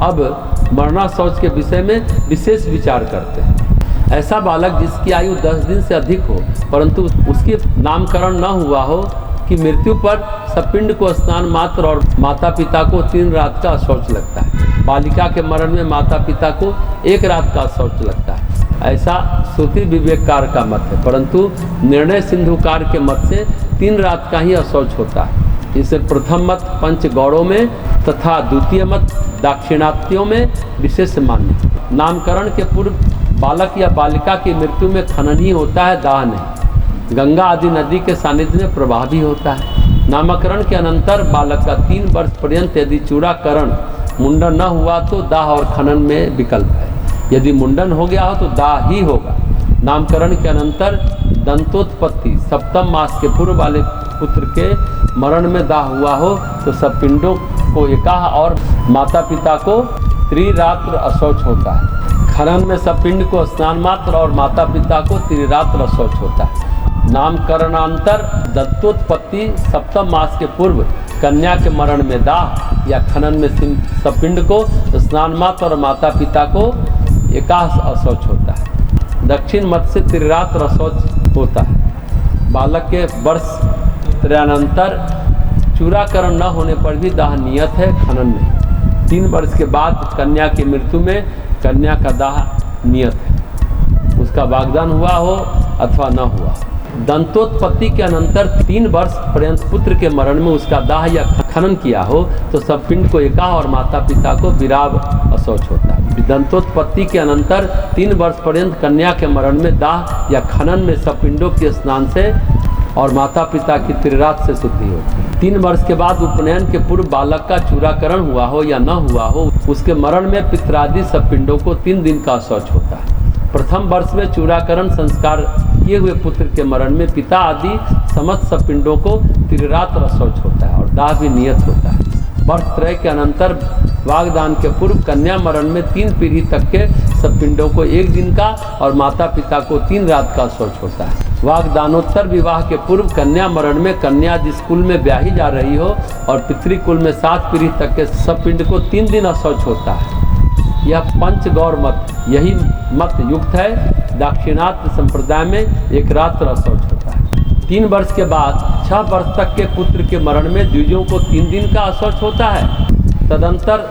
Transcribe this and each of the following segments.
अब मरना शौच के विषय में विशेष विचार करते हैं। ऐसा बालक जिसकी आयु 10 दिन से अधिक हो परंतु उसकी नामकरण न हुआ हो कि मृत्यु पर सपिंड को स्नान मात्र और माता पिता को 3 रात का शौच लगता है। बालिका के मरण में माता पिता को 1 रात का शौच लगता है। ऐसा श्रुति विवेककार का मत है, परंतु निर्णय सिंधुकार के मत से 3 रात का ही अशौच होता है। इसे प्रथम मत पंच गौड़ों में तथा द्वितीय मत दाक्षिणात्यों में विशेष मान्य। नामकरण के पूर्व बालक या बालिका की मृत्यु में खनन ही होता है, दाह नहीं। गंगा आदि नदी के सानिध्य में प्रवाह भी होता है। नामकरण के अनंतर बालक का 3 वर्ष पर्यंत यदि चूड़ाकरण मुंडन न हुआ तो दाह और खनन में विकल्प है। यदि मुंडन हो गया हो तो दाह ही होगा। नामकरण के अनंतर दंतोत्पत्ति 7वें मास के पूर्व वाले पुत्र के मरण में दाह हुआ हो तो सब पिंडों को एकाह और माता पिता को त्रिरात्र अशौच होता है। खनन में सब पिंड को स्नान मात्र और माता पिता को त्रिरात्र अशौच होता है। नामकरणांतर दत्तोत्पत्ति 7वें मास के पूर्व कन्या के मरण में दाह या खनन में सपिंड को स्नान मात्र और माता पिता को एकाह अशौच होता है। दक्षिण मत से त्रिरात्र अशौच होता है। बालक के वर्ष त्रयानंतर चूड़ाकरण न होने पर भी दाह नियत है, खनन नहीं। 3 वर्ष के बाद कन्या की मृत्यु में कन्या का दाह नियत है, उसका वागदान हुआ हो अथवा न हुआ। दंतोत्पत्ति के अनंतर 3 वर्ष पर्यंत पुत्र के मरण में उसका दाह या खनन किया हो तो सब पिंड को एकाह और माता पिता को विराव अशौच होता है। दंतोत्पत्ति के अनंतर 3 वर्ष पर्यंत कन्या के मरण में दाह या खनन में सब पिंडों के स्नान से और माता पिता की त्रिरात्र से शुद्धि होती है। 3 वर्ष के बाद उपनयन के पूर्व बालक का चूड़ाकरण हुआ हो या न हुआ हो, उसके मरण में पितरादि सब पिंडों को 3 दिन का शौच होता है। प्रथम वर्ष में चूड़ाकरण संस्कार किए हुए पुत्र के मरण में पिता आदि समस्त सब पिंडों को त्रिरात्र शौच होता है और दाह भी नियत होता है। वर्ष त्रय के अनंतर वागदान के पूर्व कन्या मरण में 3 पीढ़ी तक के सब पिंडों को 1 दिन का और माता पिता को 3 रात का शौच होता है। वागदानोत्तर विवाह के पूर्व कन्या मरण में कन्या जिस कुल में ब्याही जा रही हो और पितृकुल में 7 पीढ़ी तक के सब पिंड को 3 दिन अशौच होता है। यह पंचगौर मत, यही मत युक्त है। दाक्षिणात्य संप्रदाय में 1 रात्र अशौच होता है। 3 वर्ष के बाद 6 वर्ष तक के पुत्र के मरण में द्विजों को 3 दिन का अशौच होता है। तदंतर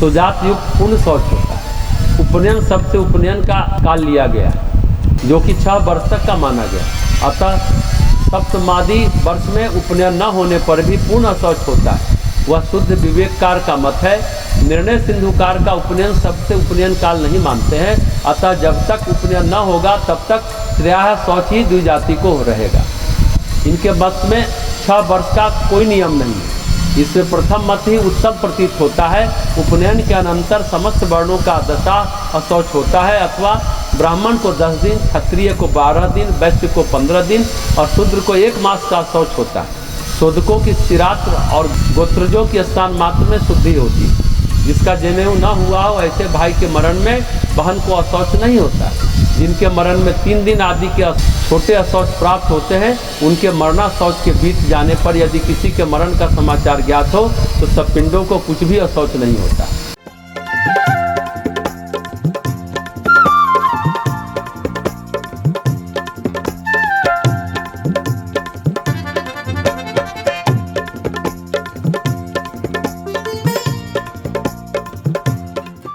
सुजात युक्त पूर्ण शौच होता है। उपनयन शब्द से उपनयन का काल लिया गया है जो कि 6 वर्ष तक का माना गया। अतः सप्तमादि वर्ष में उपनयन न होने पर भी पूर्ण अशौच होता है। वह शुद्ध विवेककार का मत है। निर्णय सिंधुकार का उपनयन शब्द से उपनयन काल नहीं मानते हैं। अतः जब तक उपनयन न होगा तब तक त्रयः शौच ही द्विजाति को रहेगा। इनके मत में 6 वर्ष का कोई नियम नहीं है। इससे प्रथम मत ही उत्तम प्रतीत होता है। उपनयन के अनंतर समस्त वर्णों का दशा अशौच होता है अथवा ब्राह्मण को 10 दिन, क्षत्रिय को 12 दिन, वैश्य को 15 दिन और शूद्र को 1 मास का शौच होता है। शोधकों की स्थिरात्र और गोत्रजों की स्नान मात्र में शुद्धि होती है। जिसका जनेऊ न हुआ हो ऐसे भाई के मरण में बहन को अशौच नहीं होता। जिनके मरण में 3 दिन आदि के छोटे अशौच प्राप्त होते हैं उनके मरना शौच के बीत जाने पर यदि किसी के मरण का समाचार ज्ञात हो तो सब पिंडों को कुछ भी अशौच नहीं होता।